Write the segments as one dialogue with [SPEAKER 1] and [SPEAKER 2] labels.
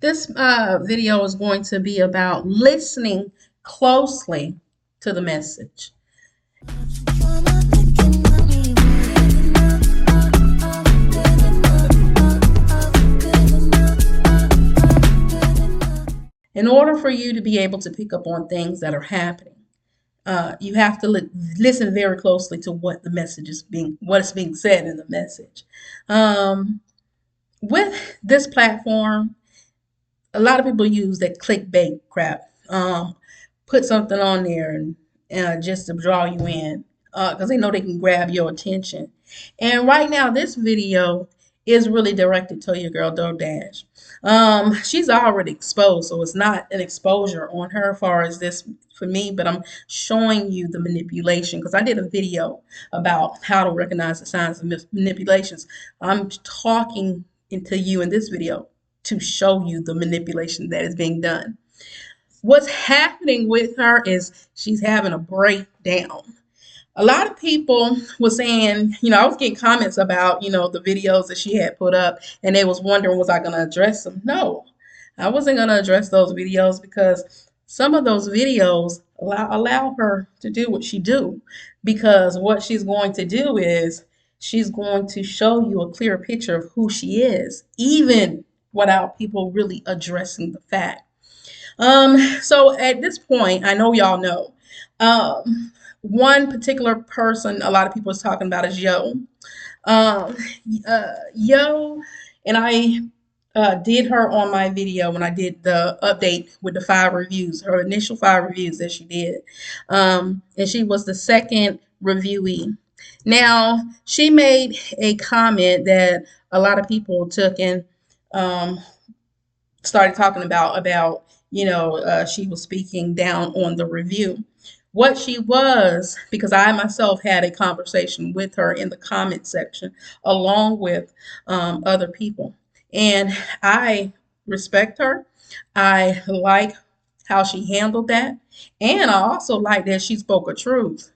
[SPEAKER 1] This video is going to be about listening closely to the message. In order for you to be able to pick up on things that are happening, you have to listen very closely to what the message is what's being said in the message. With this platform, a lot of people use that clickbait crap. Put something on there and just to draw you in because they know they can grab your attention. And right now, this video is really directed to your girl DoorDash. She's already exposed, so it's not an exposure on her as far as this for me, but I'm showing you the manipulation because I did a video about how to recognize the signs of manipulations. I'm talking into you in this video to show you the manipulation that is being done. What's happening with her is she's having a breakdown. A lot of people were saying, I was getting comments about, the videos that she had put up, and they was wondering, was I going to address them? No, I wasn't going to address those videos because some of those videos allow her to do what she do, because what she's going to do is she's going to show you a clear picture of who she is, even without people really addressing the fact. So at this point, I know y'all know, one particular person a lot of people is talking about is Yo. Yo, and I did her on my video when I did the update with the 5 reviews, her initial 5 reviews that she did. And she was the second reviewee. Now, she made a comment that a lot of people took and started talking about she was speaking down on the review. What she was, because I myself had a conversation with her in the comment section along with other people. And I respect her. I like how she handled that. And I also like that she spoke a truth.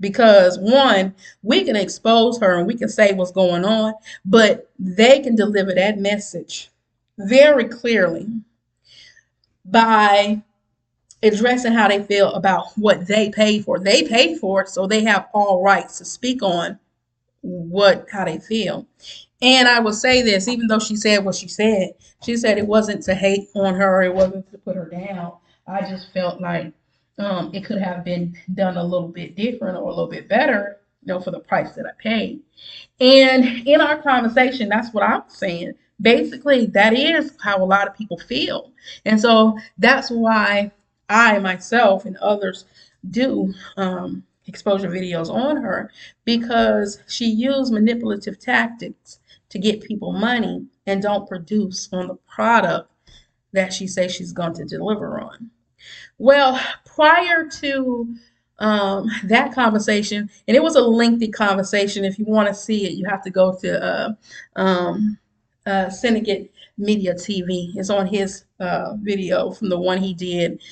[SPEAKER 1] Because one, we can expose her and we can say what's going on, but they can deliver that message very clearly by addressing how they feel about what they paid for. They paid for it, so they have all rights to speak on how they feel. And I will say this, even though she said what she said it wasn't to hate on her, it wasn't to put her down. I just felt like it could have been done a little bit different or a little bit better, for the price that I paid. And in our conversation, that's what I was saying. Basically, that is how a lot of people feel. And so that's why I myself and others do exposure videos on her, because she used manipulative tactics to get people money and don't produce on the product that she says she's going to deliver on. Well, prior to that conversation, and it was a lengthy conversation. If you want to see it, you have to go to Syndicate Media TV. It's on his video from the one he did,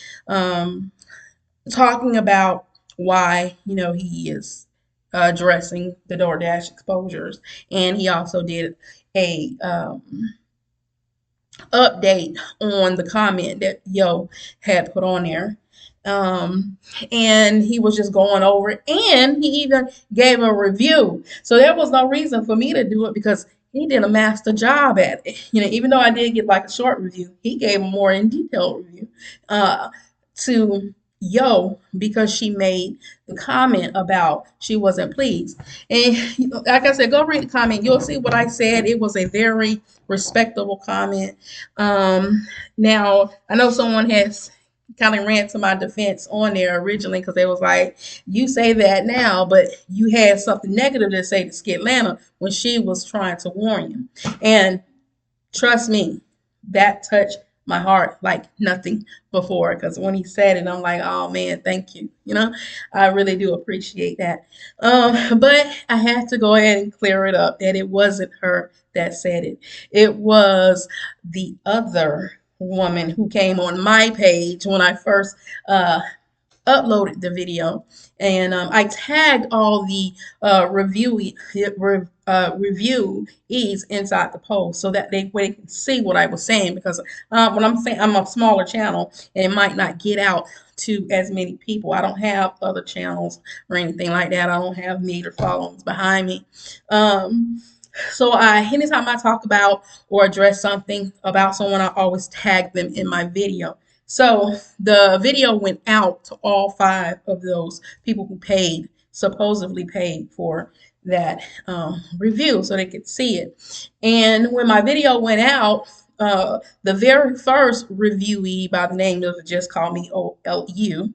[SPEAKER 1] talking about why he is addressing the DoorDash exposures, and he also did a update on the comment that Yo had put on there. And he was just going over it, and he even gave a review. So there was no reason for me to do it because he did a master job at it. Even though I did get like a short review, he gave a more in detail review to Yo, because she made the comment about she wasn't pleased. And like I said, go read the comment. You'll see what I said. It was a very respectable comment. Now, I know someone has kind of ran to my defense on there originally because they was like, you say that now, but you had something negative to say to SkitLanta when she was trying to warn you. And trust me, that touched my heart like nothing before, because when he said it, I'm like, oh man, thank you. I really do appreciate that. But I had to go ahead and clear it up that it wasn't her that said it. It was the other woman who came on my page when I first uploaded the video, and I tagged all the reviewees inside the post so that they can see what I was saying, because when I'm saying I'm a smaller channel and it might not get out to as many people. I don't have other channels or anything like that. I don't have meter followings behind me. So anytime I talk about or address something about someone, I always tag them in my video. So the video went out to all 5 of those people who supposedly paid for that review so they could see it. And when my video went out, the very first reviewee by the name of Just Call Me OLU,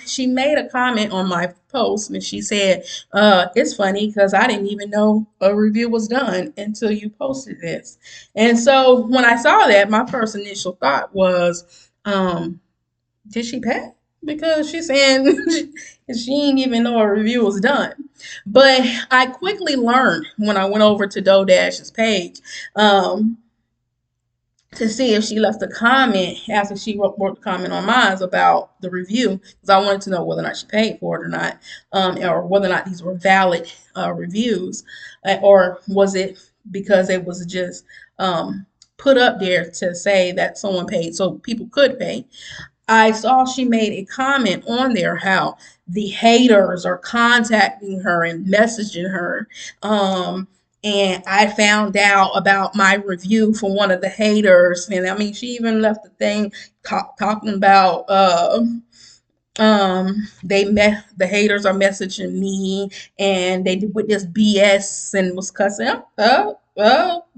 [SPEAKER 1] she made a comment on my post, and she said, it's funny because I didn't even know a review was done until you posted this. And so when I saw that, my first initial thought was, did she pay? Because she's saying she didn't even know a review was done. But I quickly learned when I went over to DoDash's page, to see if she left a comment after she wrote the comment on mine about the review, because I wanted to know whether or not she paid for it or not, or whether or not these were valid reviews, or was it because it was just put up there to say that someone paid so people could pay. I saw she made a comment on there how the haters are contacting her and messaging her. And I found out about my review from one of the haters. And I mean, she even left the thing talking about the haters are messaging me, and they did with this BS and was cussing.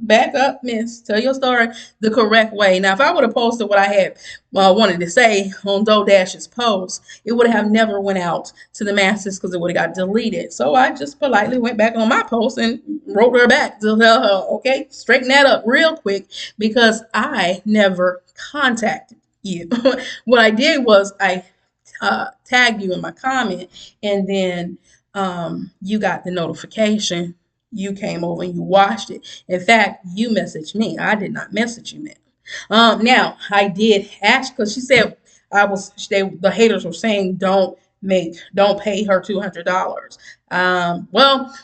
[SPEAKER 1] Back up, miss. Tell your story the correct way. Now, if I would have posted what I had wanted to say on DoDash's post, it would have never went out to the masses because it would have got deleted. So I just politely went back on my post and wrote her back to tell her, okay, straighten that up real quick, because I never contacted you. What I did was I tagged you in my comment, and then you got the notification. You came over and you watched it. In fact, you messaged me. I did not message you, man. Now I did ask, because she said the haters were saying don't pay her $200. Well,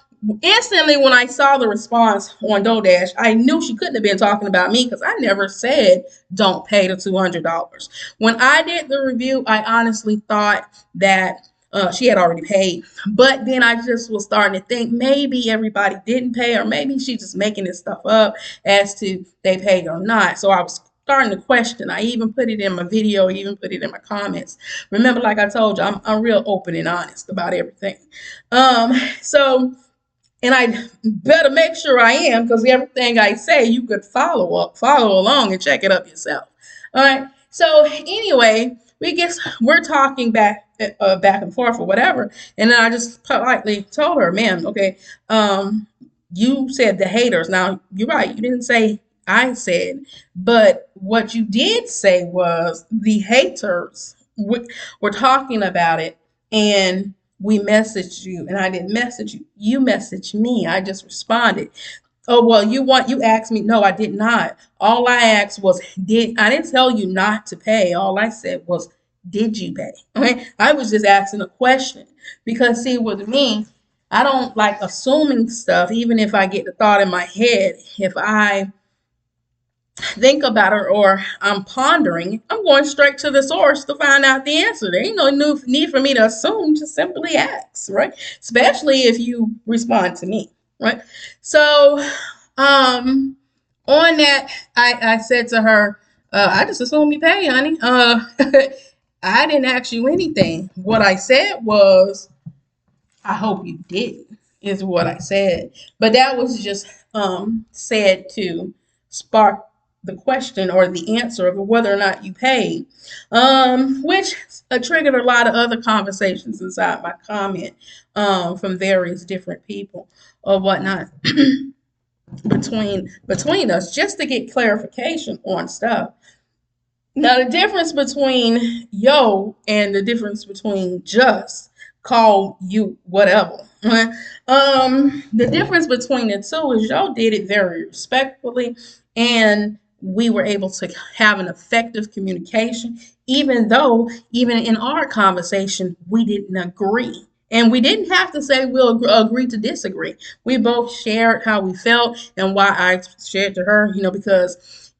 [SPEAKER 1] instantly when I saw the response on DoDash, I knew she couldn't have been talking about me, because I never said don't pay the $200. When I did the review, I honestly thought that she had already paid. But then I just was starting to think maybe everybody didn't pay, or maybe she's just making this stuff up as to they paid or not. So I was starting to question. I even put it in my video, even put it in my comments. Remember, like I told you, I'm real open and honest about everything. And I better make sure I am, because everything I say, you could follow along and check it up yourself. All right. So anyway, we're talking back and forth or whatever, and then I just politely told her, "Ma'am, okay, you said the haters. Now you're right. You didn't say I said, but what you did say was the haters were talking about it, and we messaged you, and I didn't message you. You messaged me. I just responded. Oh, well, you asked me. No, I did not. All I asked was, I didn't tell you not to pay. All I said was, did you pay? Okay. I was just asking a question, because see, with me, I don't like assuming stuff. Even if I get the thought in my head, if I think about it or I'm pondering, I'm going straight to the source to find out the answer. There ain't no need for me to assume, just simply ask, right? Especially if you respond to me, right? So on that, I said to her, I just assume you pay, honey. I didn't ask you anything. What I said was, I hope you didn't, is what I said. But that was just said to spark the question or the answer of whether or not you paid, which triggered a lot of other conversations inside my comment from various different people or whatnot between us, just to get clarification on stuff. Now, the difference between yo and the difference between just call you whatever. The difference between the two is yo did it very respectfully, and we were able to have an effective communication, even though even in our conversation we didn't agree. And we didn't have to say we'll agree to disagree. We both shared how we felt and why I shared to her, because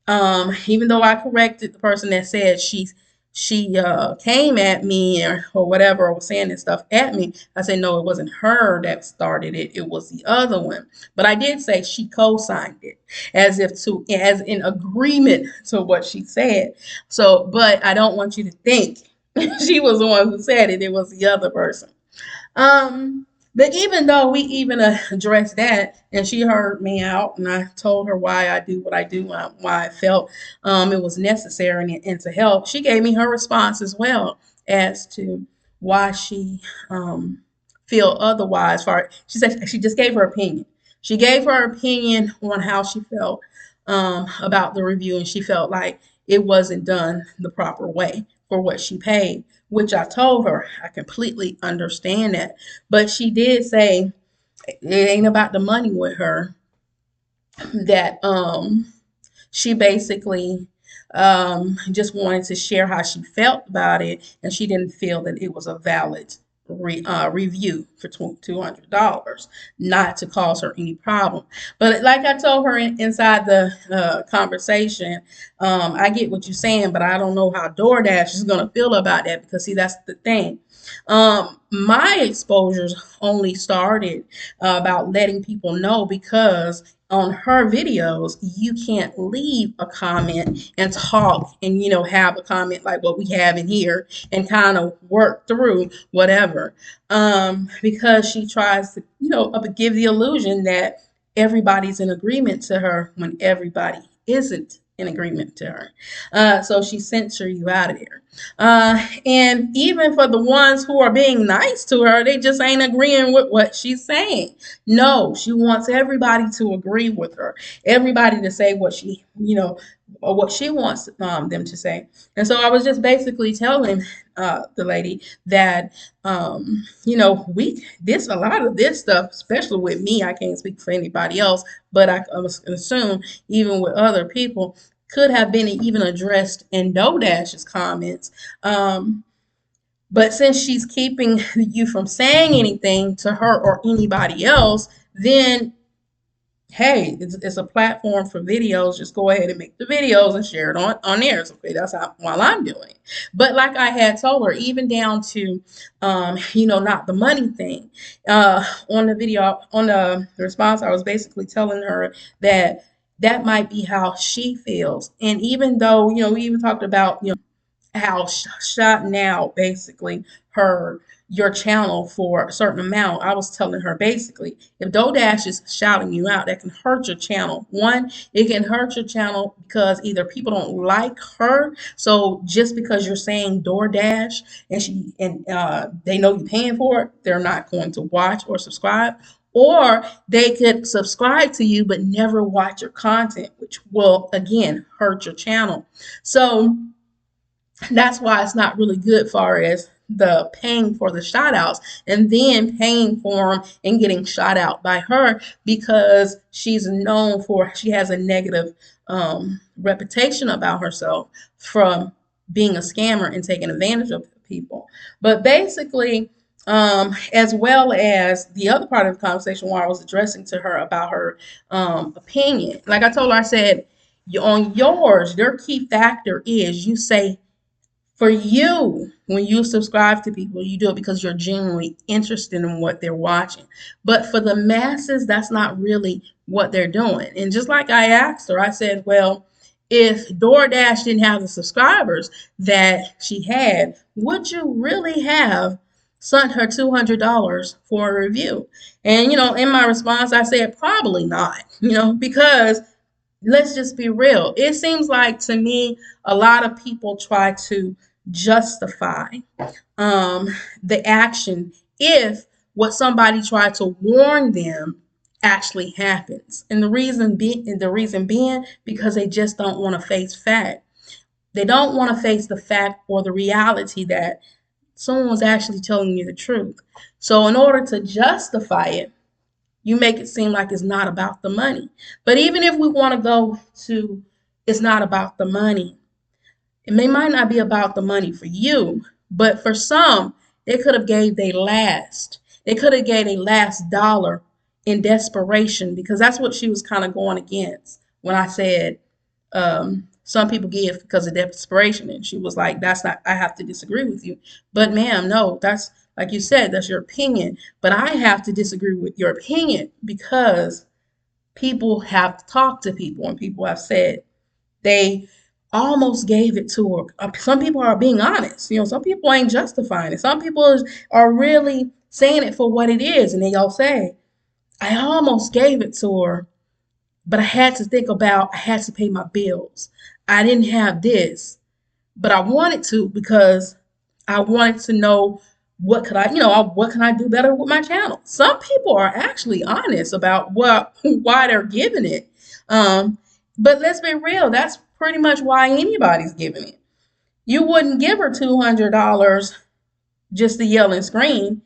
[SPEAKER 1] even though I corrected the person that said she came at me or whatever, or was saying this stuff at me, I said no, it wasn't her that started it, it was the other one. But I did say she co-signed it as in agreement to what she said. So, but I don't want you to think she was the one who said it, it was the other person. um, but even though we even addressed that, and she heard me out, and I told her why I do what I do, why I felt it was necessary and to help, she gave me her response as well as to why she feel otherwise. She said she just gave her opinion. She gave her opinion on how she felt about the review, and she felt like it wasn't done the proper way for what she paid, which I told her I completely understand that. But she did say it ain't about the money with her, that she basically just wanted to share how she felt about it, and she didn't feel that it was a valid review for $200, not to cause her any problem. But like I told her inside the conversation, I get what you're saying, but I don't know how DoorDash is going to feel about that, because see, that's the thing. My exposures only started about letting people know because on her videos you can't leave a comment and talk and have a comment like what we have in here and kind of work through whatever, because she tries to give the illusion that everybody's in agreement to her when everybody isn't in agreement to her. So she censor you out of there. And even for the ones who are being nice to her, they just ain't agreeing with what she's saying. No, she wants everybody to agree with her, everybody to say what or what she wants them to say. And so I was just basically telling the lady that, a lot of this stuff, especially with me, I can't speak for anybody else, but I assume even with other people, could have been even addressed in DoorDash's comments. But since she's keeping you from saying anything to her or anybody else, then hey, it's a platform for videos. Just go ahead and make the videos and share it on there. It's okay. That's while I'm doing it. But like I had told her, even down to, not the money thing. On the video, on the response, I was basically telling her that that might be how she feels. And even though, we even talked about, how shot now basically your channel for a certain amount. I was telling her basically, if DoorDash is shouting you out, that can hurt your channel. One, it can hurt your channel because either people don't like her, so just because you're saying DoorDash and they know you're paying for it, they're not going to watch or subscribe. Or they could subscribe to you but never watch your content, which will again hurt your channel. So that's why it's not really good far as the paying for the shout outs and then paying for them and getting shot out by her, because she has a negative reputation about herself from being a scammer and taking advantage of people. But basically, as well as the other part of the conversation where I was addressing to her about her opinion, like I told her, I said, on yours, your key factor is you say, for you, when you subscribe to people, you do it because you're genuinely interested in what they're watching. But for the masses, that's not really what they're doing. And just like I asked her, I said, well, if DoorDash didn't have the subscribers that she had, would you really have sent her $200 for a review? And, in my response, I said, probably not, because let's just be real. It seems like to me, a lot of people try to justify the action if what somebody tried to warn them actually happens. And the reason being because they just don't want to face fact. They don't want to face the fact or the reality that someone was actually telling you the truth. So in order to justify it, you make it seem like it's not about the money. But even if we want to go to it's not about the money. Might not be about the money for you, but for some, they could have gave their last. They could have gave their last dollar in desperation, because that's what she was kind of going against when I said some people give because of desperation. And she was like, that's not, I have to disagree with you. But ma'am, no, that's, like you said, that's your opinion. But I have to disagree with your opinion because people have talked to people and people have said they almost gave it to her. Some people are being honest. Some people ain't justifying it. Some people are really saying it for what it is. And they all say, I almost gave it to her, but I had to think about, I had to pay my bills. I didn't have this, but I wanted to because I wanted to know what could I, what can I do better with my channel. Some people are actually honest about why they're giving it. But let's be real, that's pretty much why anybody's giving it. You wouldn't give her $200 just to yell and scream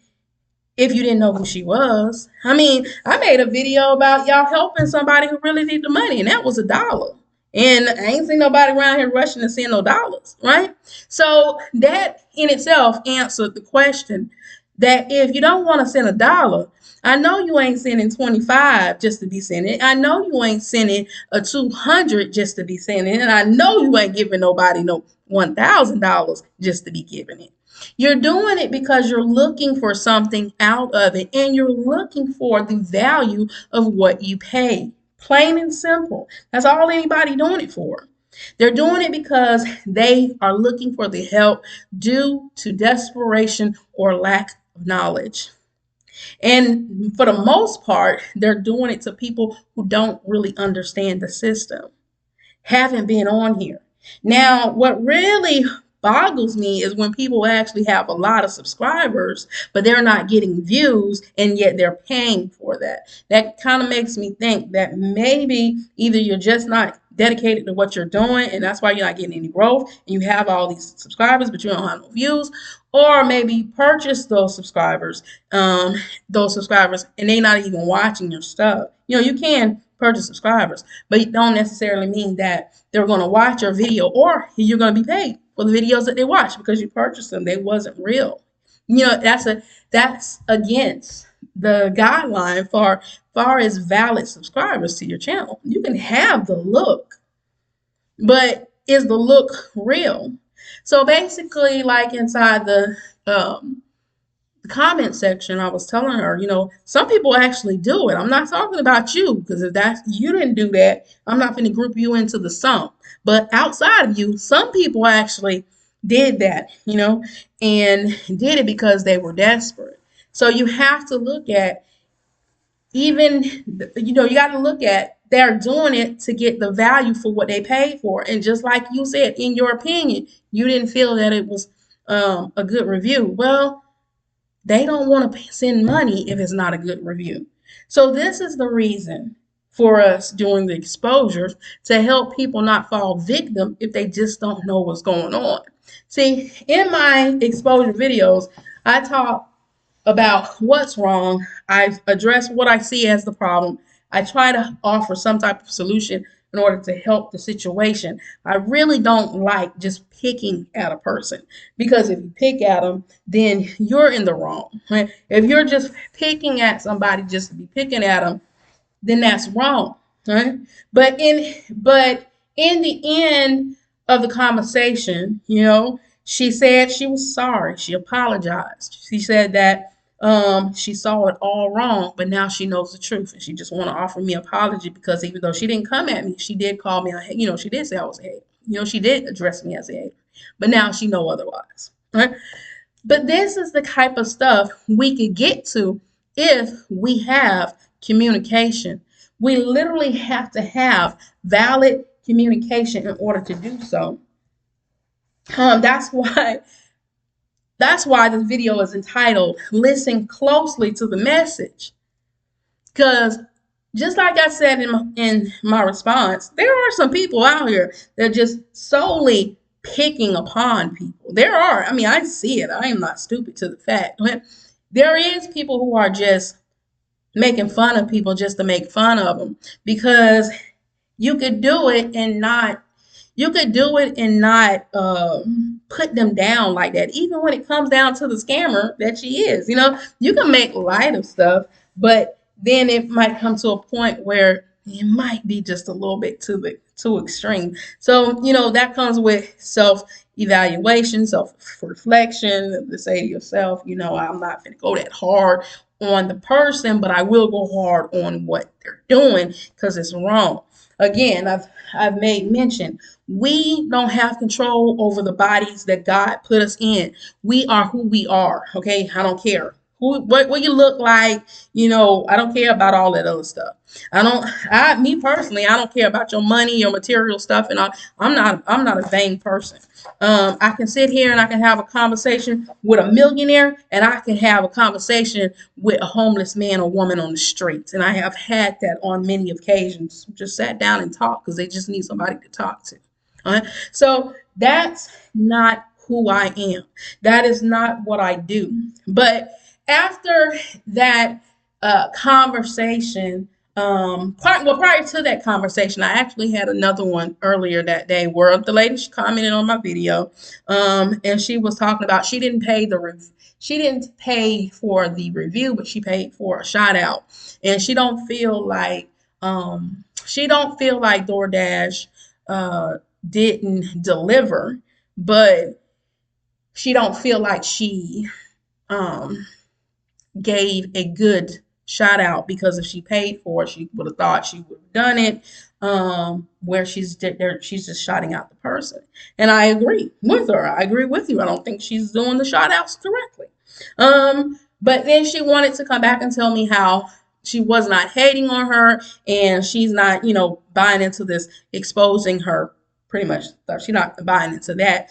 [SPEAKER 1] if you didn't know who she was. I mean, I made a video about y'all helping somebody who really need the money, and that was $1. And I ain't seen nobody around here rushing to send no dollars, right? So that in itself answered the question that if you don't want to send $1, I know you ain't sending 25 just to be sending. I know you ain't sending a 200 just to be sending, and I know you ain't giving nobody no $1,000 just to be giving it. You're doing it because you're looking for something out of it, and you're looking for the value of what you pay. Plain and simple. That's all anybody doing it for. They're doing it because they are looking for the help due to desperation or lack of knowledge. And for the most part, they're doing it to people who don't really understand the system, haven't been on here. Now, what really boggles me is when people actually have a lot of subscribers, but they're not getting views, and yet they're paying for that. That kind of makes me think that maybe either you're just not dedicated to what you're doing, and that's why you're not getting any growth, and you have all these subscribers, but you don't have no views, or maybe you purchase those subscribers, and they're not even watching your stuff. You can purchase subscribers, but it don't necessarily mean that they're going to watch your video or you're going to be paid for the videos that they watch because you purchased them. They wasn't real. That's against the guideline for far as valid subscribers to your channel. You can have the look, but is the look real? So basically, like inside the comment section, I was telling her, some people actually do it. I'm not talking about you, because if you didn't do that, I'm not going to group you into the some. But outside of you, some people actually did that, and did it because they were desperate. So you have to look at, even, you got to look at, they're doing it to get the value for what they paid for. And just like you said, in your opinion, you didn't feel that it was a good review. Well, they don't want to send money if it's not a good review. So this is the reason for us doing the exposures, to help people not fall victim if they just don't know what's going on. See, in my exposure videos, I talk about what's wrong. I address what I see as the problem. I try to offer some type of solution in order to help the situation. I really don't like just picking at a person, because if you pick at them, then you're in the wrong. Right? If you're just picking at somebody just to be picking at them, then that's wrong. Right? But in the end of the conversation, she said she was sorry. She apologized. She said that she saw it all wrong, but now she knows the truth, and she just want to offer me an apology, because even though she didn't come at me, she did call me she did say I was a hater. She did address me as a hater, but now she know otherwise. Right? But this is the type of stuff we could get to if we have communication. We literally have to have valid communication in order to do so. That's why this video is entitled "Listen Closely to the Message." Because just like I said in my response, there are some people out here that are just solely picking upon people. There are. I mean, I see it. I am not stupid to the fact. There is people who are just making fun of people just to make fun of them, because you could do it and not You could do it and not put them down like that. Even when it comes down to the scammer that she is, you can make light of stuff, but then it might come to a point where it might be just a little bit too extreme. So that comes with self evaluation, self reflection. To say to yourself, I'm not going to go that hard on the person, but I will go hard on what they're doing because it's wrong. Again, I've made mention, we don't have control over the bodies that God put us in. We are who we are. Okay, I don't care what you look like. I don't care about all that other stuff. Me personally, I don't care about your money, your material stuff, and all. I'm not a vain person. I can sit here and I can have a conversation with a millionaire, and I can have a conversation with a homeless man or woman on the streets. And I have had that on many occasions. Just sat down and talked because they just need somebody to talk to. All right? So that's not who I am. That is not what I do. But after that conversation, prior to that conversation, I actually had another one earlier that day where the lady, she commented on my video, and she was talking about she didn't pay for the review, but she paid for a shout out, and she don't feel like DoorDash didn't deliver, but she don't feel like she gave a good shout out, because if she paid for it, she would have thought she would have done it. Where she's just shouting out the person, and I agree with her. I agree with you. I don't think she's doing the shout outs correctly. But then she wanted to come back and tell me how she was not hating on her, and she's not, buying into this exposing her. Pretty much, she's not buying into that.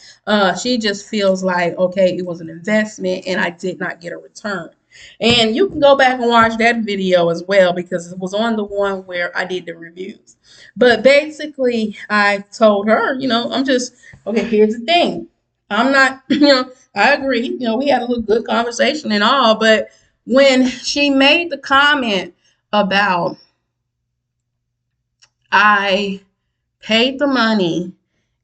[SPEAKER 1] She just feels like, okay, it was an investment, and I did not get a return. And you can go back and watch that video as well, because it was on the one where I did the reviews. But basically, I told her, I'm just, okay, here's the thing. I'm not, I agree, we had a little good conversation and all, but when she made the comment about I paid the money,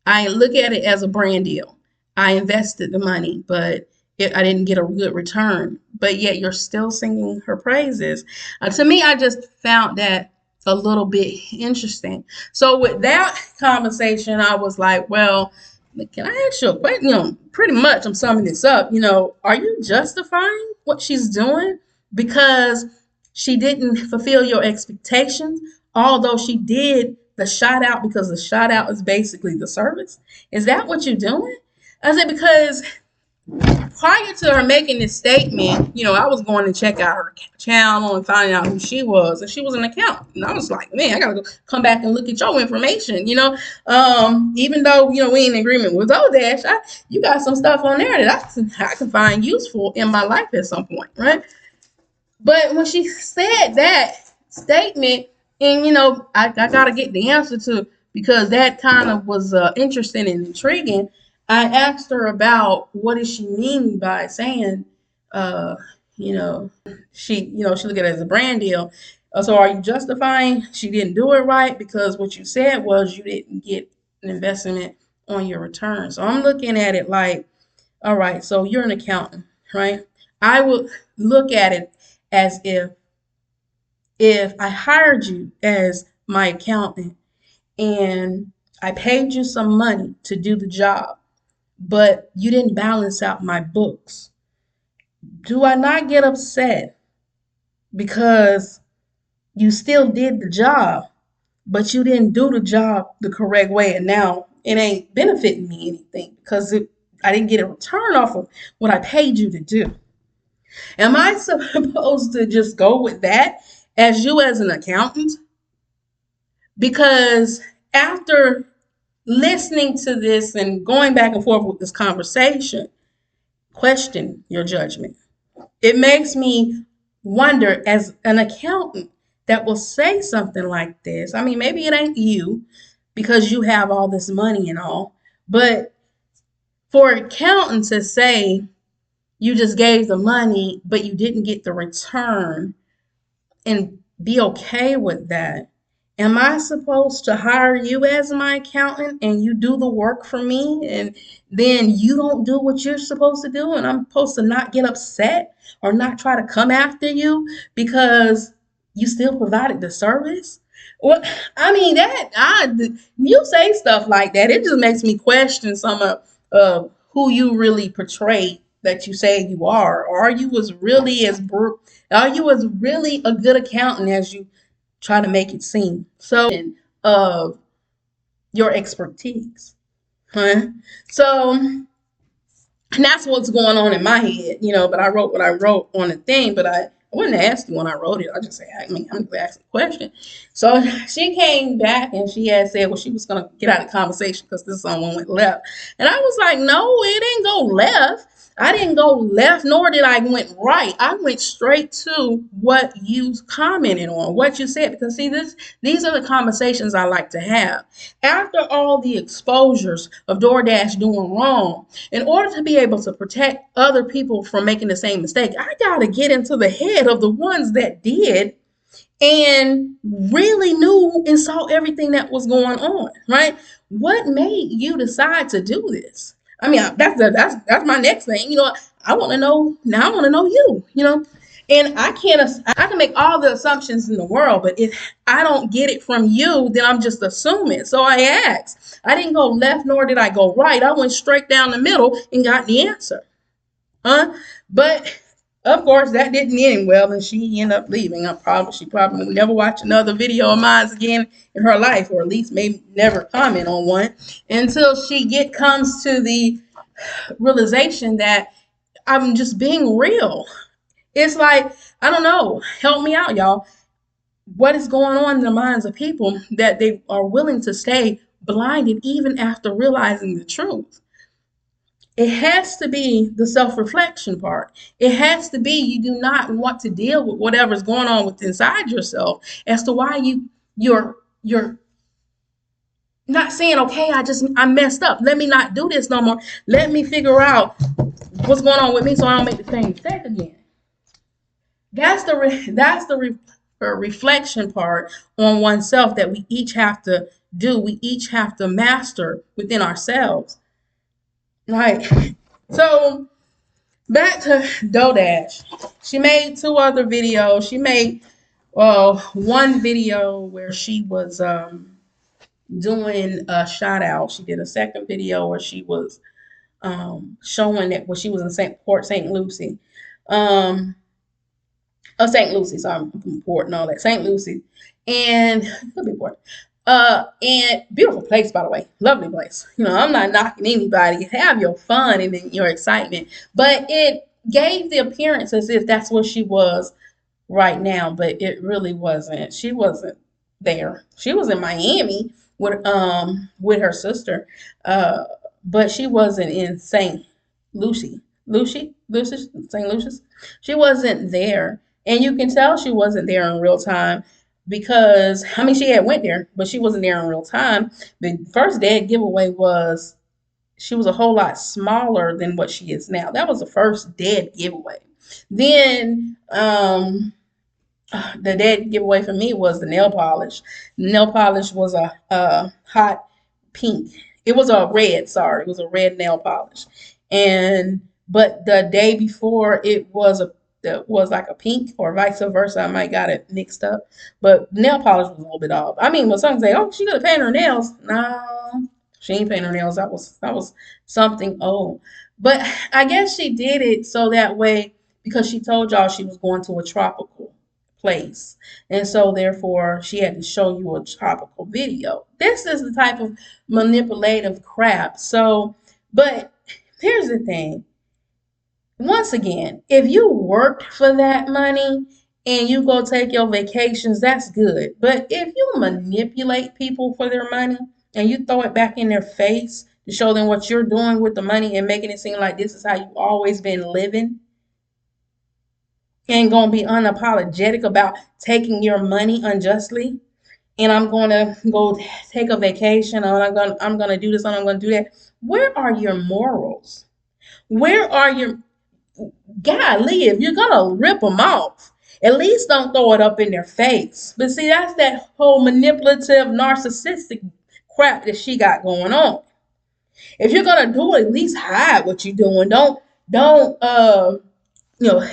[SPEAKER 1] I look at it as a brand deal. I invested the money, but I didn't get a good return. But yet you're still singing her praises. To me, I just found that a little bit interesting. So with that conversation, I was like, well, can I ask you a question? Pretty much I'm summing this up. Are you justifying what she's doing because she didn't fulfill your expectations, although she did the shout out, because the shout out is basically the service? Is that what you're doing? I said, because prior to her making this statement, I was going to check out her channel and finding out who she was, and she was an accountant. And I was like, man, I gotta come back and look at your information. Even though we in agreement with DoorDash, you got some stuff on there that I can find useful in my life at some point, right? But when she said that statement, and I gotta get the answer to, because that kind of was interesting and intriguing. I asked her about what does she mean by saying, she looked at it as a brand deal. So are you justifying she didn't do it right because what you said was you didn't get an investment on your return? So I'm looking at it like, all right, so you're an accountant, right? I would look at it as if I hired you as my accountant and I paid you some money to do the job, but you didn't balance out my books. Do I not get upset because you still did the job, but you didn't do the job the correct way, and now it ain't benefiting me anything because I didn't get a return off of what I paid you to do? Am I supposed to just go with that as you as an accountant? Because after listening to this and going back and forth with this conversation, question your judgment. It makes me wonder, as an accountant that will say something like this. I mean, maybe it ain't you because you have all this money and all, but for an accountant to say you just gave the money, but you didn't get the return, and be okay with that, am I supposed to hire you as my accountant and you do the work for me and then you don't do what you're supposed to do and I'm supposed to not get upset or not try to come after you because you still provided the service? Well, I mean you say stuff like that, it just makes me question some of who you really portray that you say you are. Or are you as really a good accountant as you try to make it seem? So of your expertise, huh? So and that's what's going on in my head, but I wrote what I wrote on the thing, but I wouldn't ask you when I wrote it. I just say, I mean, I'm just asking a question. So she came back and she had said, well, she was going to get out of the conversation because this someone went left. And I was like, no, it didn't go left. I didn't go left, nor did I went right. I went straight to what you commented on, what you said, because see, these are the conversations I like to have. After all the exposures of DoorDash doing wrong, in order to be able to protect other people from making the same mistake, I got to get into the head of the ones that did and really knew and saw everything that was going on, right? What made you decide to do this? I mean, that's my next thing. I want to know now. I want to know you. And I can make all the assumptions in the world, but if I don't get it from you, then I'm just assuming. So I asked. I didn't go left, nor did I go right. I went straight down the middle and got the answer. But of course, that didn't end well, and she ended up leaving. She probably will never watch another video of mine again in her life, or at least maybe never comment on one until she comes to the realization that I'm just being real. It's like, I don't know. Help me out, y'all. What is going on in the minds of people that they are willing to stay blinded even after realizing the truth? It has to be the self-reflection part. It has to be you do not want to deal with whatever's going on with inside yourself as to why you're not saying, okay, I messed up. Let me not do this no more. Let me figure out what's going on with me so I don't make the same mistake again. That's the reflection part on oneself that we each have to do. We each have to master within ourselves. Right. So back to DoorDash. She made 2 other videos. She made one video where she was doing a shout out. She did a second video where she was showing that when she was in Port St. Lucie. St. Lucie, sorry, I'm Port and all that. St. Lucie. And could be Port. And beautiful place, by the way. Lovely place. I'm not knocking anybody. Have your fun and your excitement. But it gave the appearance as if that's what she was right now, but it really wasn't. She wasn't there. She was in Miami with her sister. But she wasn't in St. Lucie. St. Lucius. She wasn't there. And you can tell she wasn't there in real time because, I mean, she had went there, but she wasn't there in real time. The first dead giveaway was, she was a whole lot smaller than what she is now. That was the first dead giveaway. Then, the dead giveaway for me was the nail polish. Nail polish was a hot pink. It was a red, sorry. It was a red nail polish. But the day before it was like a pink or vice versa. I might got it mixed up. But nail polish was a little bit off. I mean, when someone say, oh, she could have painted her nails. No, she ain't painted her nails. That was something old. But I guess she did it so that way because she told y'all she was going to a tropical place. And so therefore she had to show you a tropical video. This is the type of manipulative crap. So, but here's the thing. Once again, if you worked for that money and you go take your vacations, that's good. But if you manipulate people for their money and you throw it back in their face to show them what you're doing with the money and making it seem like this is how you've always been living, and gonna be unapologetic about taking your money unjustly, and I'm gonna go take a vacation, or I'm gonna do this, and I'm gonna do that. Where are your morals? Where are your golly? If you're gonna rip them off, At least don't throw it up in their face. But see, that's that whole manipulative, narcissistic crap that she got going on. If you're gonna do it, at least hide what you're doing. Don't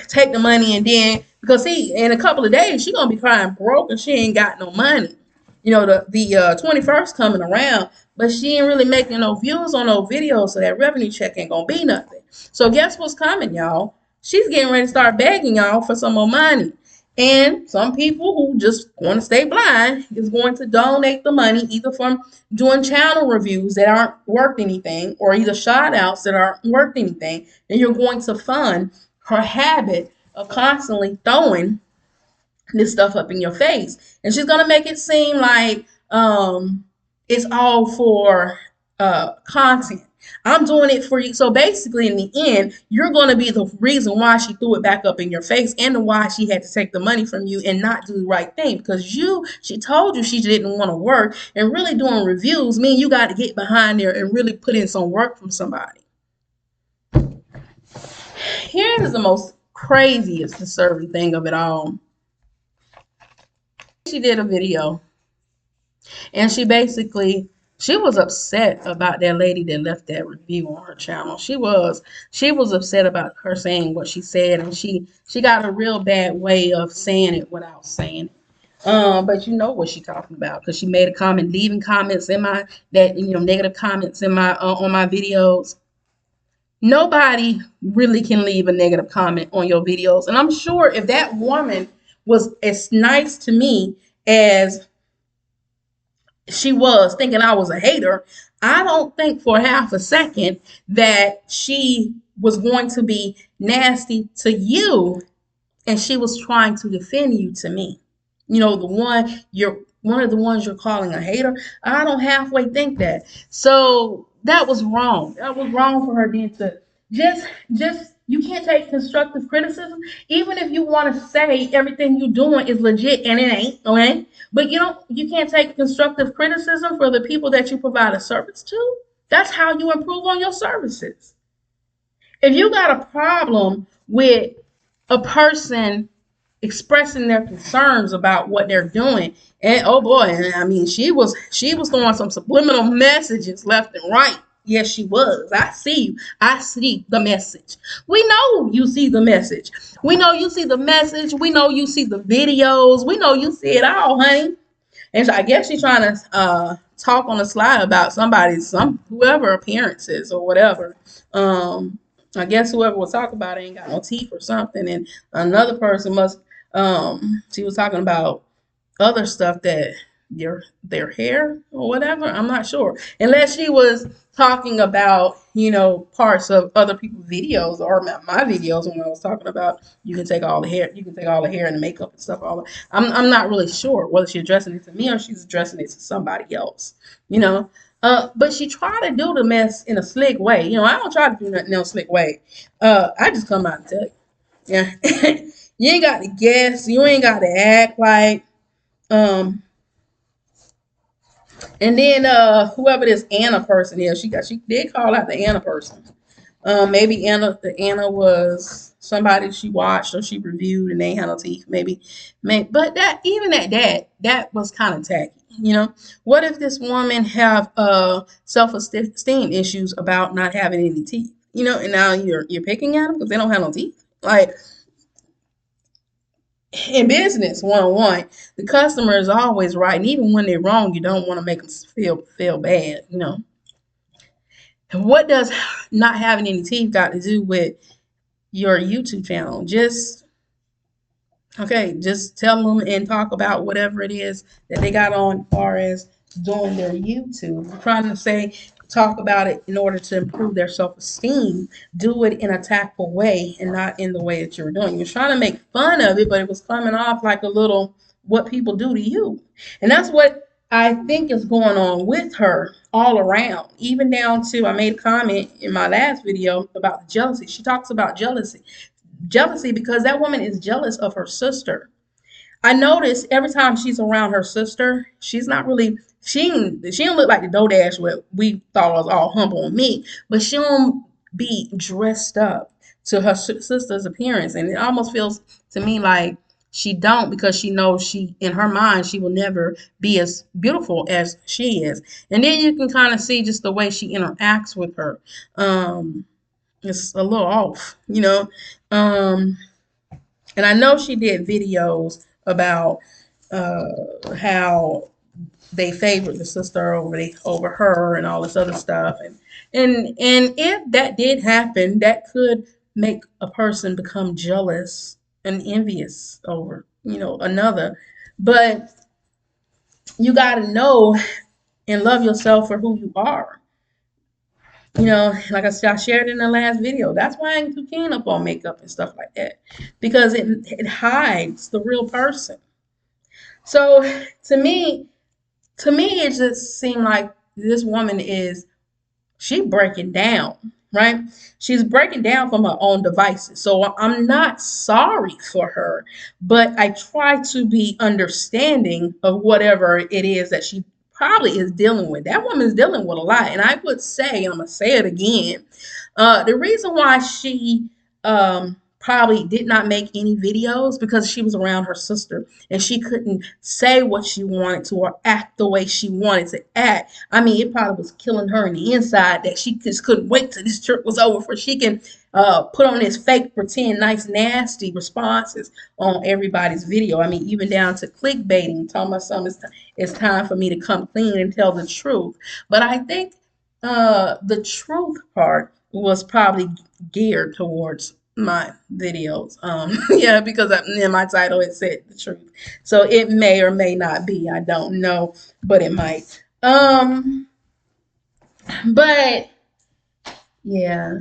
[SPEAKER 1] take the money and then, because see, in a couple of days she gonna be crying broke and she ain't got no money. The 21st coming around, but she ain't really making no views on no videos, so that revenue check ain't gonna be nothing. So guess what's coming, y'all? She's getting ready to start begging y'all for some more money. And some people who just want to stay blind is going to donate the money either from doing channel reviews that aren't worth anything, or either shout outs that aren't worth anything. And you're going to fund her habit of constantly throwing this stuff up in your face. And she's going to make it seem like it's all for content. I'm doing it for you. So basically, in the end, you're going to be the reason why she threw it back up in your face, and why she had to take the money from you and not do the right thing. Because she told you she didn't want to work, and really doing reviews mean you got to get behind there and really put in some work from somebody. Here's the most craziest, disturbing thing of it all. She did a video, and she was upset about that lady that left that review on her channel. She was upset about her saying what she said, and she got a real bad way of saying it without saying it. But you know what she's talking about, because she made a comment, leaving comments in my negative comments in my on my videos. Nobody really can leave a negative comment on your videos, and I'm sure if that woman was as nice to me as she was, thinking I was a hater, I don't think for half a second that she was going to be nasty to you, and she was trying to defend you to me. One of the ones you're calling a hater. I don't halfway think that. So that was wrong. That was wrong for her then to just you can't take constructive criticism, even if you want to say everything you're doing is legit and it ain't, okay? But you can't take constructive criticism for the people that you provide a service to. That's how you improve on your services. If you got a problem with a person expressing their concerns about what they're doing, and oh boy, I mean, she was throwing some subliminal messages left and right. Yes, she was. I see you. I see the message. We know you see the message. We know you see the message. We know you see the videos. We know you see it all, honey. And so I guess she's trying to talk on the slide about whoever appearances or whatever. I guess whoever was talking about it ain't got no teeth or something. And another person she was talking about other stuff, that their hair or whatever. I'm not sure. Unless she was talking about, parts of other people's videos, or my videos, when I was talking about you can take all the hair and the makeup and stuff. I'm not really sure whether she's addressing it to me or she's addressing it to somebody else. But she tried to do the mess in a slick way. I don't try to do nothing in a slick way. I just come out and tell you. Yeah. You ain't got to guess. You ain't got to act like. And then whoever this Anna person is, she did call out the Anna person. Maybe Anna was somebody she watched or she reviewed and they had no teeth. Maybe, but that was kind of tacky. What if this woman have self-esteem issues about not having any teeth? And now you're picking at them because they don't have no teeth. Like, in business, one-on-one, the customer is always right, and even when they're wrong, you don't want to make them feel bad. And what does not having any teeth got to do with your YouTube channel? Just tell them and talk about whatever it is that they got on as far as doing their YouTube. I'm trying to talk about it in order to improve their self-esteem. Do it in a tactful way and not in the way that you're doing. You're trying to make fun of it, but it was coming off like a little what people do to you. And that's what I think is going on with her all around, even down to, I made a comment in my last video about jealousy. She talks about jealousy because that woman is jealous of her sister. I notice every time she's around her sister, she's not really, she don't look like the DoorDash what we thought was all humble and meek, but she don't be dressed up to her sister's appearance. And it almost feels to me like She don't, because she knows she, in her mind, she will never be as beautiful as she is. And then you can kind of see just the way she interacts with her. It's a little off, you know. Um, and I know she did videos about how they favored the sister over her and all this other stuff. And if that did happen, that could make a person become jealous and envious over, another. But you got to know and love yourself for who you are. Like I said, I shared in the last video. That's why I ain't too keen up on makeup and stuff like that, because it hides the real person. So to me, it just seemed like this woman she breaking down, right? She's breaking down from her own devices. So I'm not sorry for her, but I try to be understanding of whatever it is that she probably is dealing with. That woman's dealing with a lot. And I would say, and I'm going to say it again, the reason why she probably did not make any videos, because she was around her sister and she couldn't say what she wanted to or act the way she wanted to act. I mean, it probably was killing her in the inside that she just couldn't wait till this trip was over for she can put on this fake, pretend, nice, nasty responses on everybody's video. I mean, even down to clickbaiting, telling my son it's time for me to come clean and tell the truth. But I think the truth part was probably geared towards my videos. Yeah, because in my title it said the truth. So it may or may not be. I don't know, but it might. But yeah.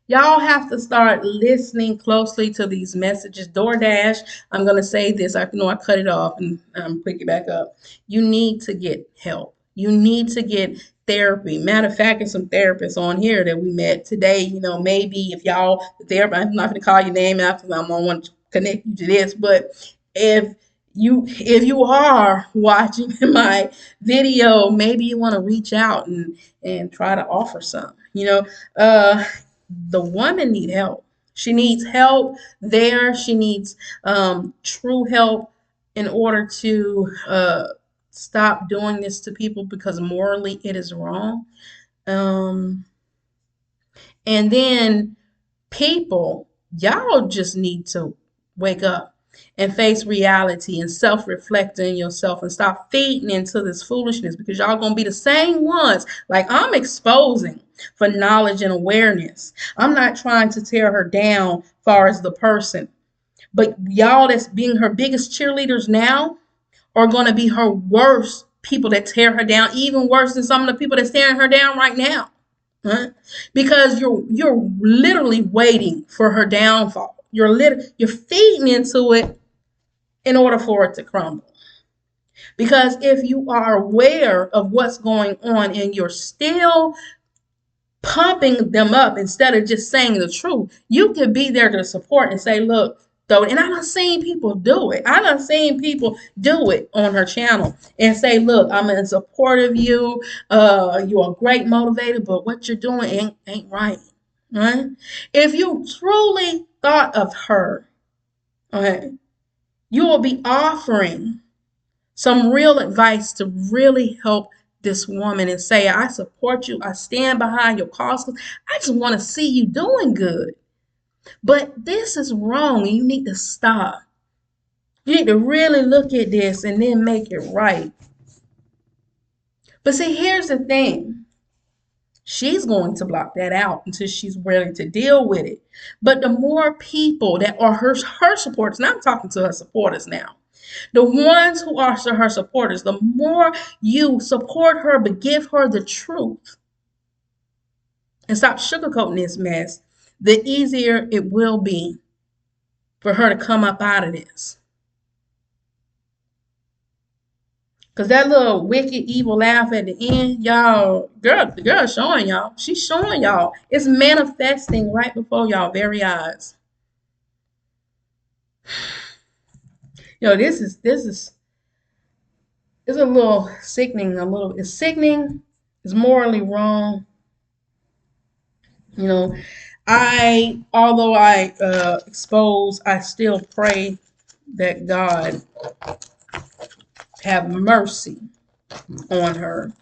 [SPEAKER 1] Y'all have to start listening closely to these messages. DoorDash, I'm going to say this. I know I cut it off and pick it back up. You need to get help. You need to get therapy. Matter of fact, there's some therapists on here that we met today. Maybe if y'all, the therapist, I'm not going to call your name out because I'm going to want to connect you to this. But if you are watching my video, maybe you want to reach out and try to offer some. The woman need help. She needs help there. She needs true help in order to stop doing this to people, because morally it is wrong. And then people, y'all just need to wake up and face reality and self-reflect in yourself and stop feeding into this foolishness, because y'all gonna be the same ones like I'm exposing for knowledge and awareness. I'm not trying to tear her down far as the person, but y'all that's being her biggest cheerleaders now are going to be her worst people that tear her down, even worse than some of the people that's tearing her down right now. Huh? Because you're literally waiting for her downfall. You're feeding into it in order for it to crumble. Because if you are aware of what's going on and you're still pumping them up instead of just saying the truth, you could be there to support and say, look, though, and I done seen people do it. I done seen people do it on her channel and say, look, I'm in support of you. You're a great motivator, but what you're doing ain't right. Right? If you truly thought of her, okay, you will be offering some real advice to really help this woman and say, I support you. I stand behind your cause. I just want to see you doing good. But this is wrong and you need to stop. You need to really look at this and then make it right. But see, here's the thing. She's going to block that out until she's ready to deal with it. But the more people that are her supporters, and I'm talking to her supporters now, the ones who are her supporters, the more you support her but give her the truth and stop sugarcoating this mess, the easier it will be for her to come up out of this. Because that little wicked, evil laugh at the end, y'all, the girl showing y'all. She's showing y'all. It's manifesting right before y'all very eyes. This is it's a little sickening. It's sickening. It's morally wrong. Although I expose, I still pray that God have mercy on her.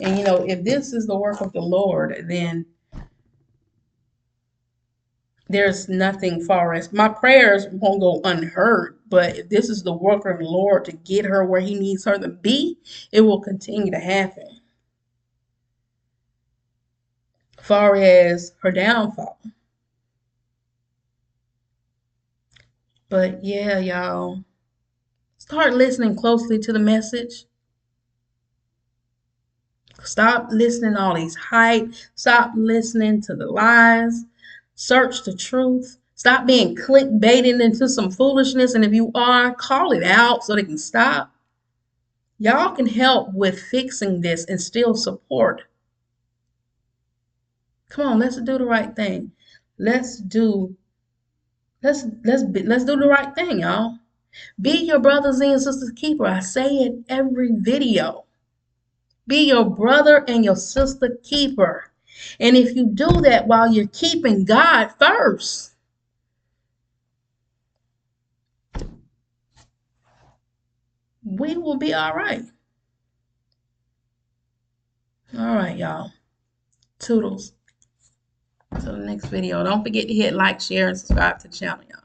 [SPEAKER 1] And you know, if this is the work of the Lord, then there's nothing far as my prayers won't go unheard. But if this is the work of the Lord to get her where he needs her to be, it will continue to happen. Far as her downfall. But yeah, y'all, start listening closely to the message. Stop listening to all these hype. Stop listening to the lies. Search the truth. Stop being clickbaiting into some foolishness. And if you are, call it out so they can stop. Y'all can help with fixing this and still support. Come on, let's do the right thing. Let's do the right thing, y'all. Be your brothers and sisters keeper. I say it every video. Be your brother and your sister keeper. And if you do that while you're keeping God first, we will be all right. All right, y'all. Toodles. Till the next video. Don't forget to hit like, share, and subscribe to the channel, y'all.